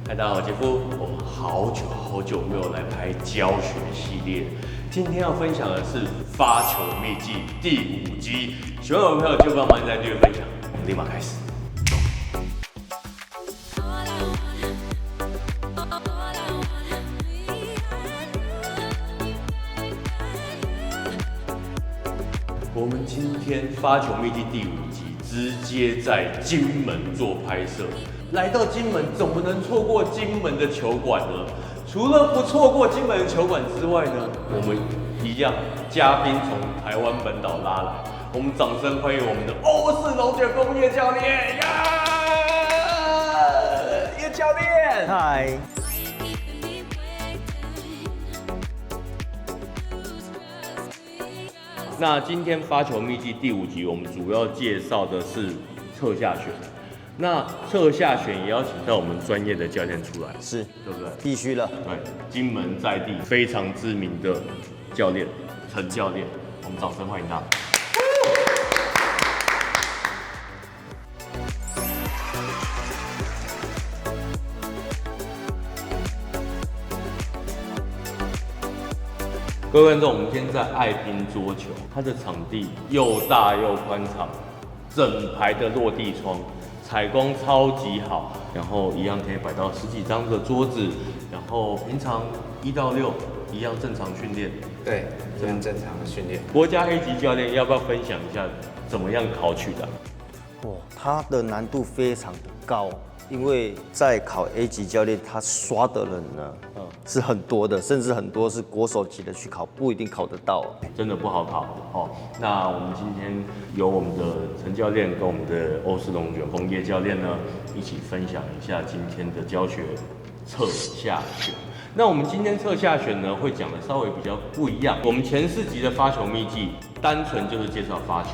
嗨，大家好，我杰夫。我们好久没有来拍教学系列，今天要分享的是发球秘技第5集。喜欢我的朋友就帮忙在订阅分享，我们立马开始。我们今天发球秘技第5集直接在金门做拍摄。来到金门，总不能错过金门的球馆呢。除了不错过金门的球馆之外呢，我们一样嘉宾从台湾本岛拉来，我们掌声欢迎我们的欧式龙卷风叶教练呀！叶教练，嗨。那今天发球秘技第5集，我们主要介绍的是侧下旋。那侧下旋也要请到我们专业的教练出来，是，对不对？必须了。对，金门在地非常知名的教练陈教练，我们掌声欢迎他。各位观众，我们今天在爱拼桌球，它的场地又大又宽敞，整排的落地窗。采光超级好，然后一样可以摆到10几张的桌子，然后平常1到6一样正常训练。对，这很正常的训练。国家 A 级教练要不要分享一下怎么样考取的？它的难度非常的高，因为在考 A 级教练，他刷的人呢，是很多的，甚至很多是国手级的去考，不一定考得到。真的不好考哦。那我们今天由我们的陈教练跟我们的欧式龙卷风叶教练呢，一起分享一下今天的教学侧下旋。那我们今天侧下旋呢，会讲的稍微比较不一样。我们前4集的发球秘技，单纯就是介绍发球。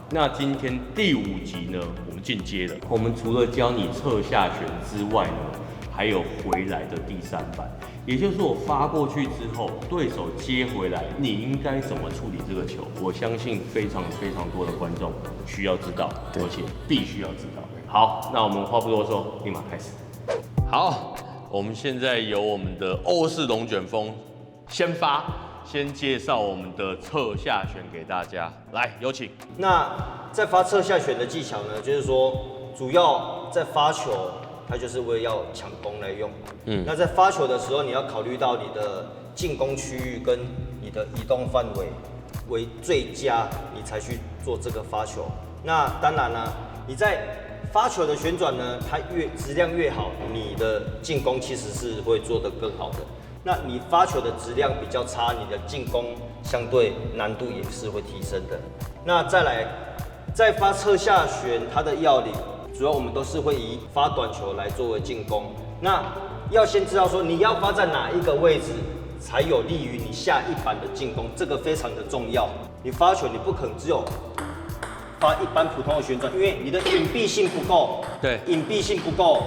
那今天第5集呢，我们进阶了。我们除了教你侧下旋之外呢，还有回来的第3板，也就是我发过去之后，对手接回来，你应该怎么处理这个球？我相信非常多的观众需要知道，而且必须要知道。好，那我们话不多说，立马开始。好，我们现在由我们的欧式龙卷风先发。先介绍我们的侧下旋给大家，来有请。那在发侧下旋的技巧呢，就是说主要在发球，它就是为了要抢攻来用。那在发球的时候，你要考虑到你的进攻区域跟你的移动范围为最佳，你才去做这个发球。那当然啦，你在发球的旋转呢，它质量越好，你的进攻其实是会做得更好的。那你发球的质量比较差，你的进攻相对难度也是会提升的。那再来，在发侧下旋，它的要领主要我们都是会以发短球来作为进攻。那要先知道说你要发在哪一个位置，才有利于你下一板的进攻，这个非常的重要。你发球你不可能只有发一般普通的旋转，因为你的隐蔽性不够。对，隐蔽性不够。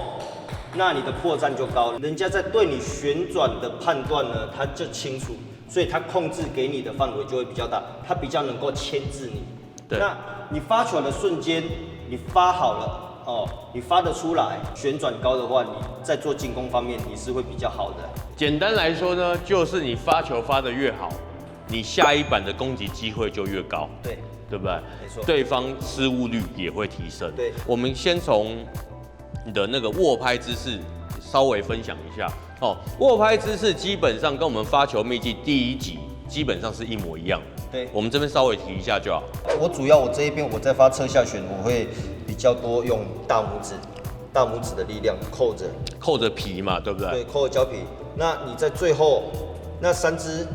那你的破绽就高，人家在对你旋转的判断呢，他就清楚，所以他控制给你的范围就会比较大，他比较能够牵制你。对，那你发球的瞬间，你发好了哦，你发得出来，旋转高的话，你在做进攻方面你是会比较好的。简单来说呢，就是你发球发得越好，你下一板的攻击机会就越高。对，对不对？没错，对方失误率也会提升。对，我们先从你的那个握拍姿势稍微分享一下哦。握拍姿势基本上跟我们发球秘技第1集基本上是一模一样。对，我们这边稍微提一下就好。我这一边我在发侧下旋，我会比较多用大拇指的力量扣着皮嘛，对不对？对，扣着胶皮。那你在最后那3只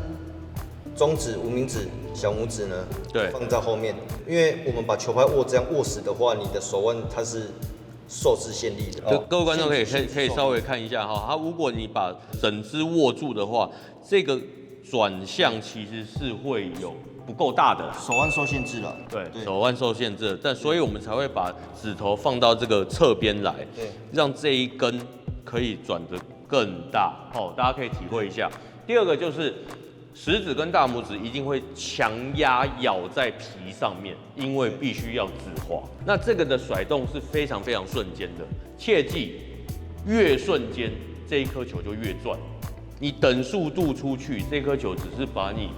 中指、无名指、小拇指呢，对，放在后面，因为我们把球拍这样握死的话，你的手腕它是受制限力的。各位观众可以稍微看一下哈，它如果你把整只握住的话，这个转向其实是会有不够大的，手腕受限制了。对，手腕受限制，但所以我们才会把指头放到这个侧边来，对，让这一根可以转得更大。大家可以体会一下。第二个就是食指跟大拇指一定会强压咬在皮上面，因为必须要止滑。那这个的甩动是非常非常瞬间的，切记越瞬间这一颗球就越赚。你等速度出去，这颗球只是把你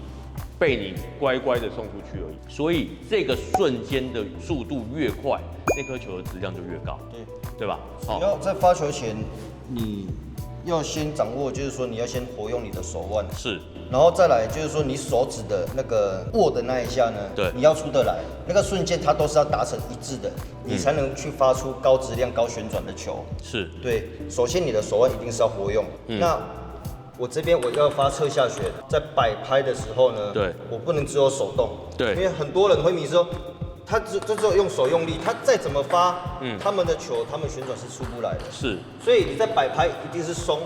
被你乖乖的送出去而已。所以这个瞬间的速度越快，那颗球的质量就越高，对吧？主要在发球前，你要先掌握，就是说你要先活用你的手腕，是，然后再来就是说你手指的那个握的那一下呢，对，你要出得来，那个瞬间它都是要达成一致的，你才能去发出高质量、高旋转的球。是，对，首先你的手腕一定是要活用。那我这边我要发侧下旋，在摆拍的时候呢，对，我不能只有手动，对，因为很多人会迷失说，他只有用手用力，他再怎么发，他们的球他们旋转是出不来的，是，所以你在摆拍一定是松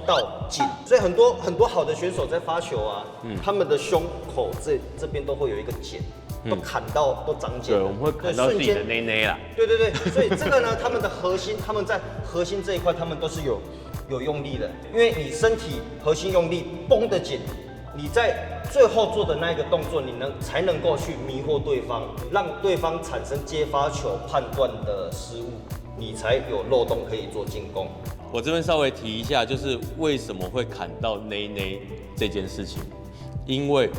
到紧，所以很多好的选手在发球啊，他们的胸口这边都会有一个茧，都砍到都长茧，对，我们会砍到自己的内内啦，对，所以这个呢，他们的核心，他们在核心这一块，他们都是有用力的，因为你身体核心用力绷得紧，你在最后做的那一个动作，才能够去迷惑对方，让对方产生接发球判断的失误，你才有漏洞可以做进攻。我这边稍微提一下，就是为什么会砍到内内这件事情，因为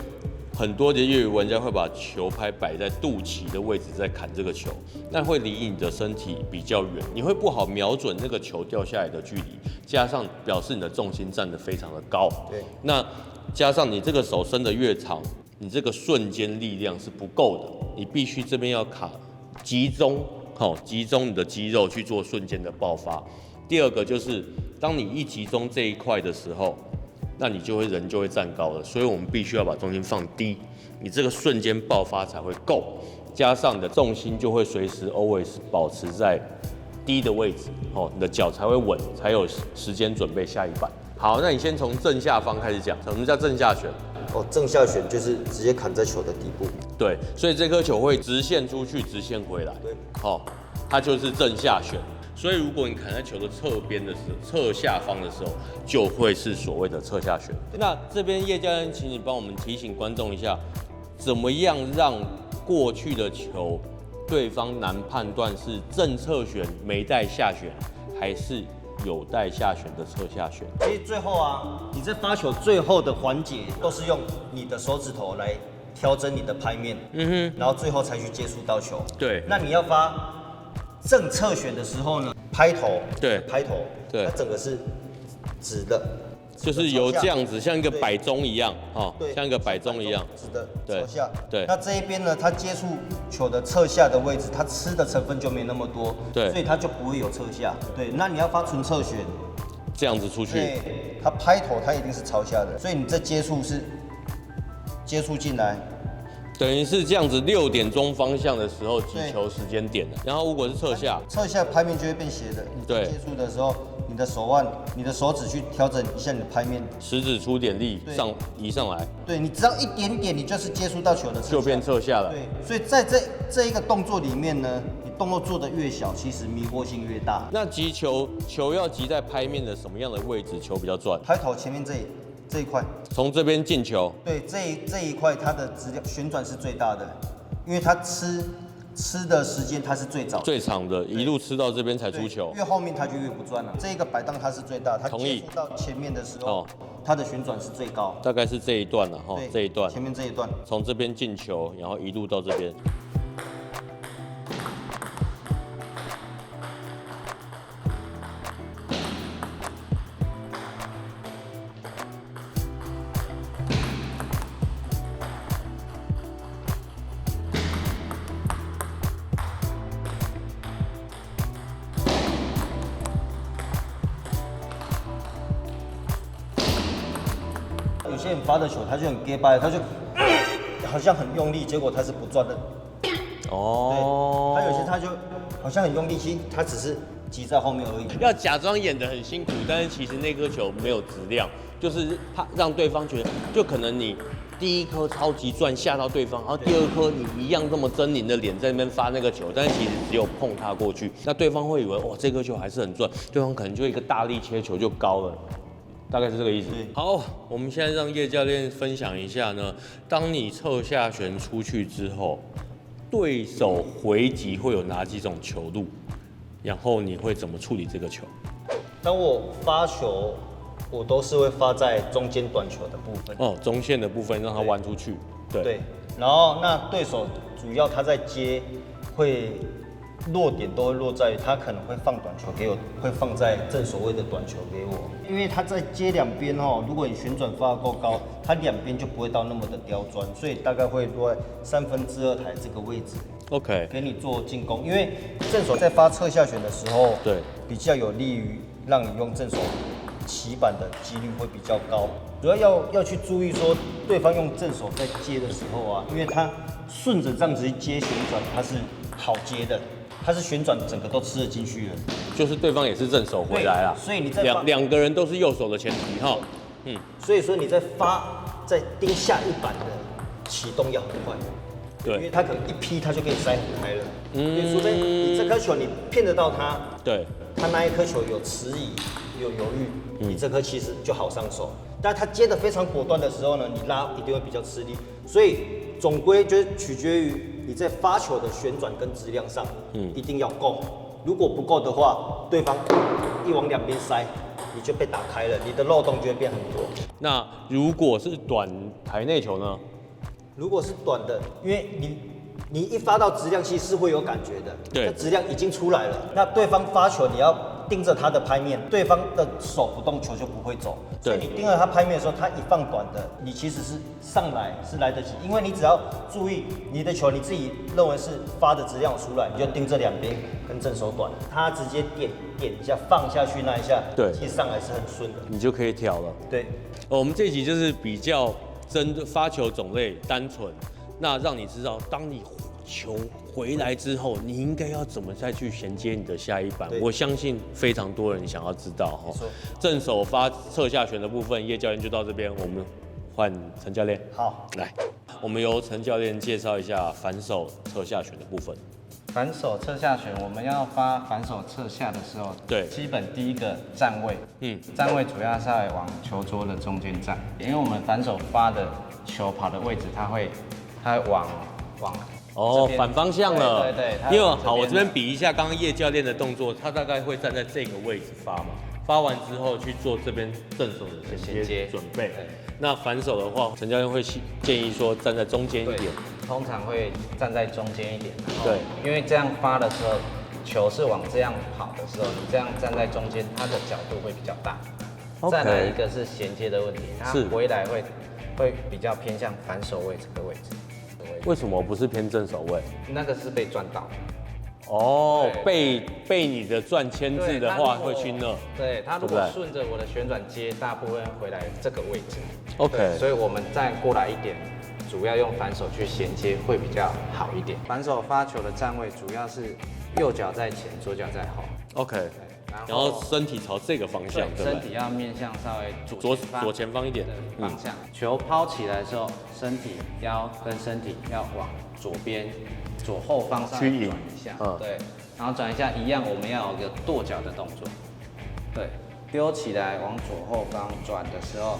很多的业余玩家会把球拍摆在肚脐的位置在砍这个球，那会离你的身体比较远，你会不好瞄准那个球掉下来的距离，加上表示你的重心站得非常的高，对，那加上你这个手伸得越长，你这个瞬间力量是不够的，你必须这边要集中你的肌肉去做瞬间的爆发。第二个就是当你一集中这一块的时候，那你人就会站高了，所以我们必须要把重心放低，你这个瞬间爆发才会够，加上你的重心就会随时 always 保持在低的位置，你的脚才会稳，才有时间准备下一板。好，那你先从正下方开始讲，什么叫正下旋？正下旋就是直接砍在球的底部。对，所以这颗球会直线出去，直线回来。对，它就是正下旋。所以如果你砍在球的侧边的时候，侧下方的时候，就会是所谓的侧下旋。那这边叶教练，请你帮我们提醒观众一下，怎么样让过去的球对方难判断是正侧旋没带下旋，还是有带下旋的侧下旋？其实最后啊，你在发球最后的环节都是用你的手指头来调整你的拍面，然后最后才去接触到球。对，那你要发正侧旋的时候呢，拍头，对，它整个是直的，就是由这样子，像一个摆钟一样，对，像一个摆钟一样，直的朝下。对，那这一边呢，它接触球的侧下的位置，它吃的成分就没那么多，对，所以它就不会有侧下。对，那你要发纯侧旋，这样子出去，对，它拍头它一定是朝下的，所以你这接触是接触进来。等于是这样子，6点钟方向的时候击球时间点了。然后如果是侧下拍面就会变斜的。你接触的时候，你的手腕、你的手指去调整一下你的拍面，食指出点力移上来。对，你只要一点点，你就是接触到球的侧下，就变侧下了。对，所以在这一个动作里面呢，你动作做得越小，其实迷惑性越大。那击球要击在拍面的什么样的位置，球比较赚？拍头前面这一块，从这边进球。对，这一块它的质量旋转是最大的，因为它吃的时间它是最早最长的，一路吃到这边才出球。越后面它就越不转了。这一个摆荡它是最大，它接触到前面的时候，它的旋转是最高。大概是这一段了哈，这一段前面这一段，从这边进球，然后一路到这边。有些人发的球，他就很 gay bye， 他就好像很用力，结果他是不转的。对，他有些他就好像很用力，其实他只是挤在后面而已。要假装演得很辛苦，但是其实那颗球没有质量，就是怕让对方觉得，就可能你第一颗超级转吓到对方，然后第二颗你一样这么狰狞的脸在那边发那个球，但是其实只有碰它过去，那对方会以为哇这颗球还是很转，对方可能就一个大力切球就高了。大概是这个意思对。好，我们现在让叶教练分享一下呢，当你侧下旋出去之后，对手回击会有哪几种球路，然后你会怎么处理这个球？当我发球，我都是会发在中间短球的部分。哦，中线的部分让它弯出去。对，然后那对手主要他在接会落点都会落在于他可能会放短球给我，会放在正手位的短球给我，因为他在接两边哦，如果你旋转发得够高，他两边就不会到那么的刁钻，所以大概会落在2/3台这个位置。OK，给你做进攻，因为正手在发侧下旋的时候，对，比较有利于让你用正手起板的几率会比较高。主要要去注意说，对方用正手在接的时候啊，因为他顺着这样子去接旋转，它是好接的，它是旋转整个都吃得进去了。就是对方也是正手回来啦，所以你在两个人都是右手的前提哈。所以说你在盯下一板的启动要很快。对，因为他可能一劈他就给你塞很开了，因为除非你这颗球你骗得到他，对，他那一颗球有迟疑、有犹豫，你这颗其实就好上手。但他接得非常果断的时候呢，你拉一定会比较吃力。所以总归就是取决于你在发球的旋转跟质量上，一定要够。如果不够的话，对方一往两边塞，你就被打开了，你的漏洞就会变很多。那如果是短台内球呢？如果是短的，因为你一发到质量，其实是会有感觉的。对，那质量已经出来了。那对方发球，你要盯着他的拍面，对方的手不动，球就不会走。所以你盯着他拍面的时候，他一放短的，你其实是上来是来得及，因为你只要注意你的球，你自己认为是发的质量出来，你就盯着两边跟正手短，他直接点一下放下去那一下，对，其实上来是很顺的，你就可以挑了。对，我们这一集就是比较针对发球种类单纯，那让你知道，当你球回来之后，你应该要怎么再去衔接你的下一板。我相信非常多人想要知道哈。正手发侧下旋的部分，叶教练就到这边，我们换陈教练。好，来，我们由陈教练介绍一下反手侧下旋的部分。反手侧下旋，我们要发反手侧下的时候，对，基本第一个站位，站位主要是要往球桌的中间站，因为我们反手发的球跑的位置，它会往反方向了。对，因为好，我这边比一下刚刚叶教练的动作，他大概会站在这个位置发嘛，发完之后去做这边正手的衔接准备。那反手的话，陈教练会建议说站在中间一点。通常会站在中间一点，对，因为这样发的时候，球是往这样跑的时候，你这样站在中间，它的角度会比较大。再来一个是衔接的问题，它回来会比较偏向反手位这个位置。为什么不是偏正手位？那个是被转到。哦，被你的转牵制的话会去那。对，它如果顺着我的旋转接，大部分回来这个位置。OK， 所以我们再过来一点。主要用反手去衔接会比较好一点。反手发球的站位主要是右脚在前，左脚在后。OK， 然后身体朝这个方向，对不对？身体要面向稍微左前方一点的方向。球抛起来的时候，身体腰跟身体要往左边、左后方上转一下。对，然后转一下一样，我们要有一个跺脚的动作。对，丢起来往左后方转的时候。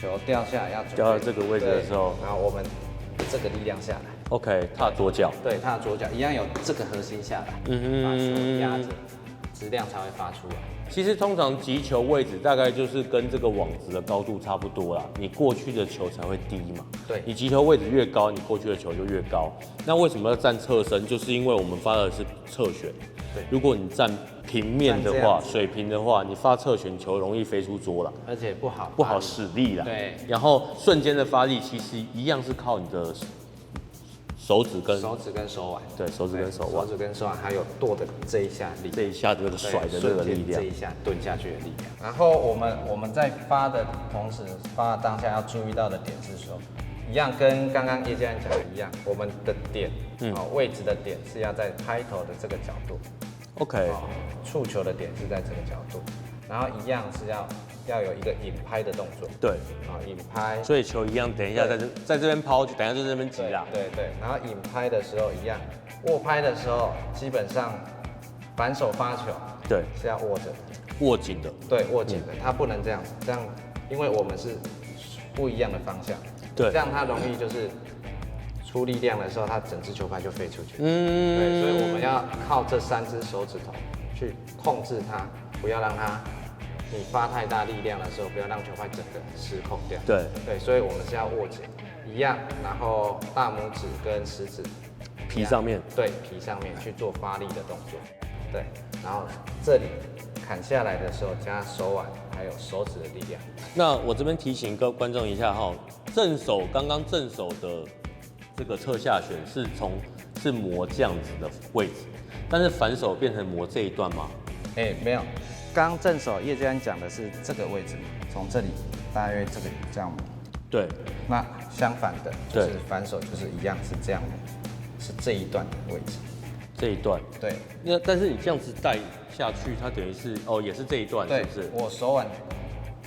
球掉下来要掉到这个位置的时候，然后我们这个力量下来 ，OK， 踏左脚，对，踏左脚一样有这个核心下来，把球压着，质量才会发出来。其实通常击球位置大概就是跟这个网子的高度差不多啦，你过去的球才会低嘛。对，你击球位置越高，你过去的球就越高。那为什么要站侧身？就是因为我们发的是侧旋。对，如果你站平面的话，水平的话，你发侧旋球容易飞出桌了，而且不好使力啦。对，然后瞬间的发力其实一样是靠你的手指跟手腕。对，手指跟手腕，还有跺的这一下力，这一下这个甩的这个力量，这一下蹲下去的力量。然后我们在发的同时，发当下要注意到的点是说，一样跟刚刚叶教练讲的一样，我们的点位置的点是要在拍头的这个角度。OK， 触球的点是在这个角度，然后一样是要有一个引拍的动作。对，引拍。所以球一样，等一下在这边抛，就等一下就在这边击啦。对，然后引拍的时候一样，握拍的时候基本上反手发球，对，是要握着的。握紧的。对，握紧的，它不能这样子，这样，因为我们是不一样的方向，对，这样它容易就是出力量的时候，它整只球拍就飞出去。对，所以我们要靠这3只手指头去控制它，不要让它你发太大力量的时候，不要让球拍整个失控掉。对，所以我们是要握紧一样，然后大拇指跟食指皮上面，对，皮上面去做发力的动作。对，然后这里砍下来的时候，加手腕还有手指的力量。那我这边提醒各位观众一下哈，刚刚正手的这个侧下旋是磨这样子的位置，但是反手变成磨这一段吗？没有，刚正手叶教练讲的是这个位置，从这里大约这里这样磨。对，那相反的，就是反手就是一样是这样磨，是这一段的位置。这一段，对。那但是你这样子带下去，它等于是也是这一段，是不是？我手腕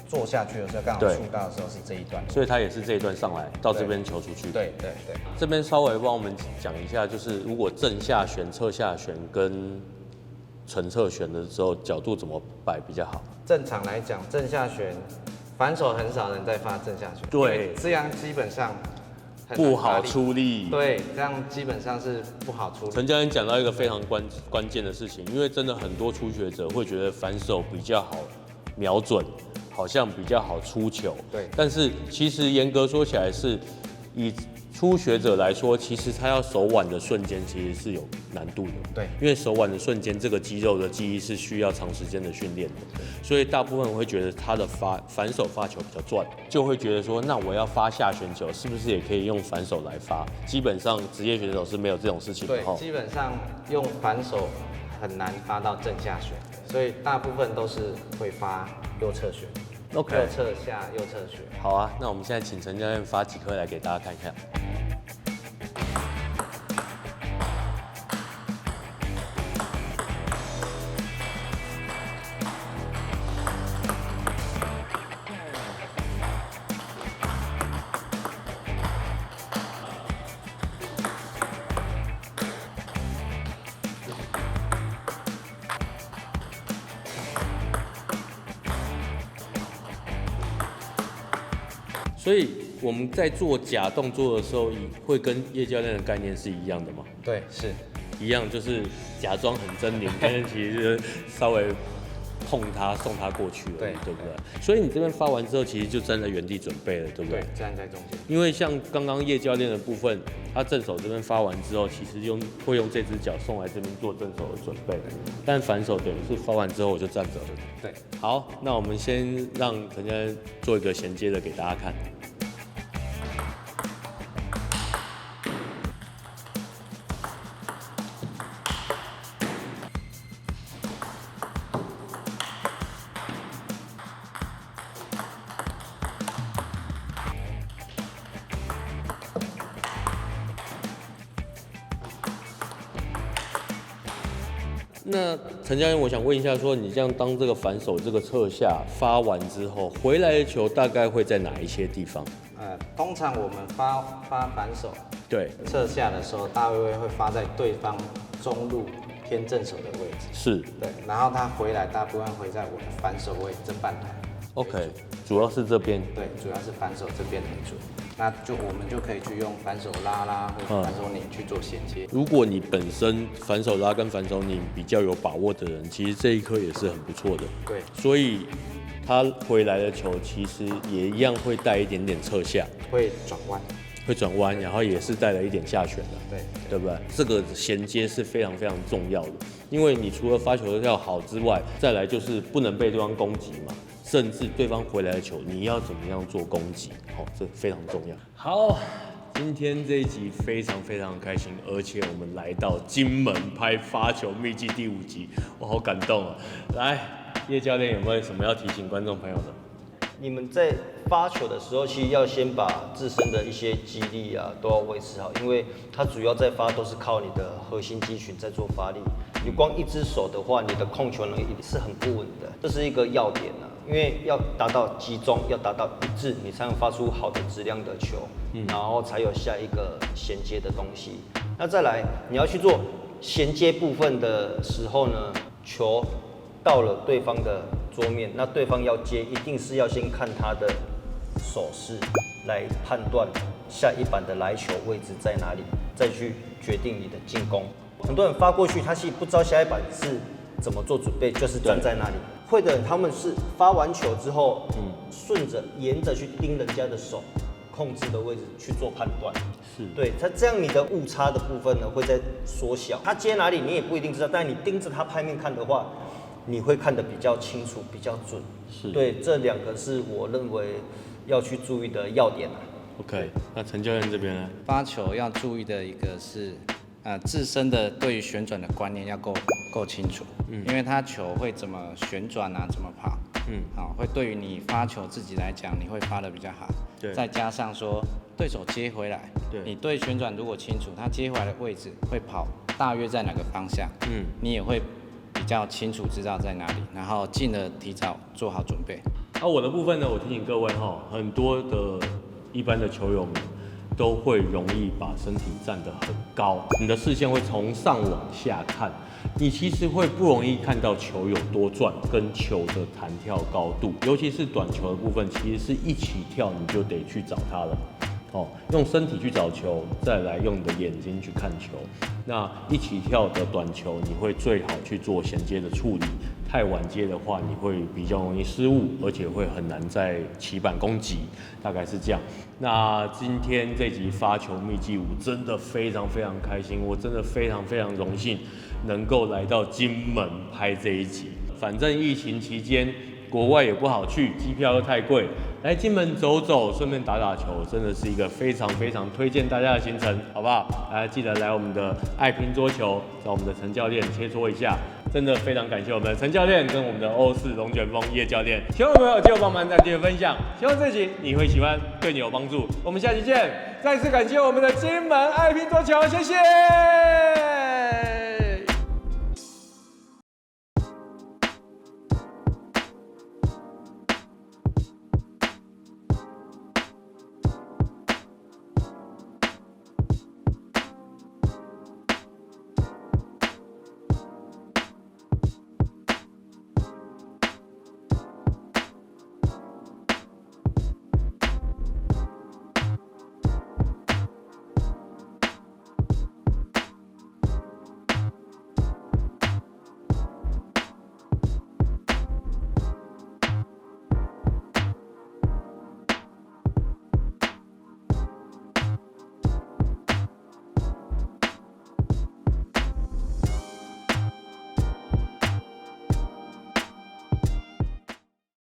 做下去的时候，刚好触到的时候是这一段，所以它也是这一段上来到这边球出去。对。这边稍微帮我们讲一下，就是如果正下旋、侧下旋跟纯侧旋的时候，角度怎么摆比较好？正常来讲，正下旋反手很少人在发正下旋，对，这样基本上不好出力。对，这样基本上是不好出力。陈教练讲到一个非常关键的事情，因为真的很多初学者会觉得反手比较好瞄准，好像比较好出球。对，但是其实严格说起来是以初学者来说，其实他要手腕的瞬间其实是有难度的。对，因为手腕的瞬间这个肌肉的记忆是需要长时间的训练的，所以大部分人会觉得他的反手发球比较赚，就会觉得说，那我要发下旋球，是不是也可以用反手来发？基本上职业选手是没有这种事情的。对，基本上用反手很难发到正下旋，所以大部分都是会发右侧旋。OK， 右侧下，右侧旋。好啊，那我们现在请陈教练发几颗来给大家看一下。所以我们在做假动作的时候，会跟叶教练的概念是一样的吗？对，是一样，就是假装很狰狞，但是其实稍微碰他送他过去了，对不对？所以你这边发完之后，其实就站在原地准备了，对不对？对，站在中间。因为像刚刚叶教练的部分，他正手这边发完之后，其实会用这只脚送来这边做正手的准备，但反手等于是发完之后我就站着了。对，好，那我们先让陈教练做一个衔接的给大家看。那陈教练，我想问一下，说你这样当这个反手这个侧下发完之后，回来的球大概会在哪一些地方？通常我们发反手，对，侧下的时候，大约会发在对方中路偏正手的位置。是，对，然后他回来大部分会在我的反手位正半台。OK， 主要是这边。对，主要是反手这边为主。那我们就可以去用反手拉或者反手拧去做衔接。如果你本身反手拉跟反手拧比较有把握的人，其实这一颗也是很不错的。对，所以他回来的球其实也一样会带一点点侧下，会转弯，然后也是带了一点下旋的，对不对？这个衔接是非常非常重要的，因为你除了发球要好之外，再来就是不能被对方攻击嘛。甚至对方回来的球，你要怎么样做攻击？这非常重要。好，今天这一集非常非常开心，而且我们来到金门拍发球秘籍第5集，我好感动啊！来，叶教练有没有什么要提醒观众朋友的？你们在发球的时候，其实要先把自身的一些肌力啊都要维持好，因为它主要在发都是靠你的核心肌群在做发力。你光一只手的话，你的控球能力是很不稳的，这是一个要点啊。因为要达到集中，要达到一致，你才能发出好的质量的球，然后才有下一个衔接的东西。那再来，你要去做衔接部分的时候呢，球到了对方的桌面，那对方要接，一定是要先看他的手势来判断下一板的来球位置在哪里，再去决定你的进攻。很多人发过去，他其实不知道下一板是怎么做准备，就是站在那里。会的人他们是发完球之后，顺着沿着去盯人家的手控制的位置去做判断。是对，他这样你的误差的部分呢会在缩小。他接哪里你也不一定知道，但你盯着他拍面看的话，你会看得比较清楚、比较准。是，对，这两个是我认为要去注意的要点啊。OK， 那陈教练这边呢？发球要注意的一个是，自身的对于旋转的观念要够清楚，因为他球会怎么旋转啊，怎么跑，好，会对于你发球自己来讲，你会发的比较好。对，再加上说对手接回来，对，你对旋转如果清楚，他接回来的位置会跑大约在哪个方向，你也会比较清楚知道在哪里，然后进而提早做好准备。我的部分呢，我提醒各位哈，很多的一般的球友们都会容易把身体站得很高，你的视线会从上往下看，你其实会不容易看到球有多转跟球的弹跳高度，尤其是短球的部分，其实是一起跳你就得去找它了。用身体去找球，再来用你的眼睛去看球。那一起跳的短球，你会最好去做衔接的处理。太晚接的话，你会比较容易失误，而且会很难在起板攻击，大概是这样。那今天这集发球秘技舞真的非常非常开心，我真的非常非常荣幸能够来到金门拍这一集。反正疫情期间，国外也不好去，机票又太贵，来金门走走，顺便打打球，真的是一个非常非常推荐大家的行程，好不好？来，记得来我们的爱拼桌球，找我们的陈教练切磋一下。真的非常感谢我们的陈教练跟我们的欧式龙卷风叶教练，希望朋友记得帮忙赞、订阅、分享，希望这集你会喜欢，对你有帮助。我们下期见！再次感谢我们的金门爱拼桌球，谢谢。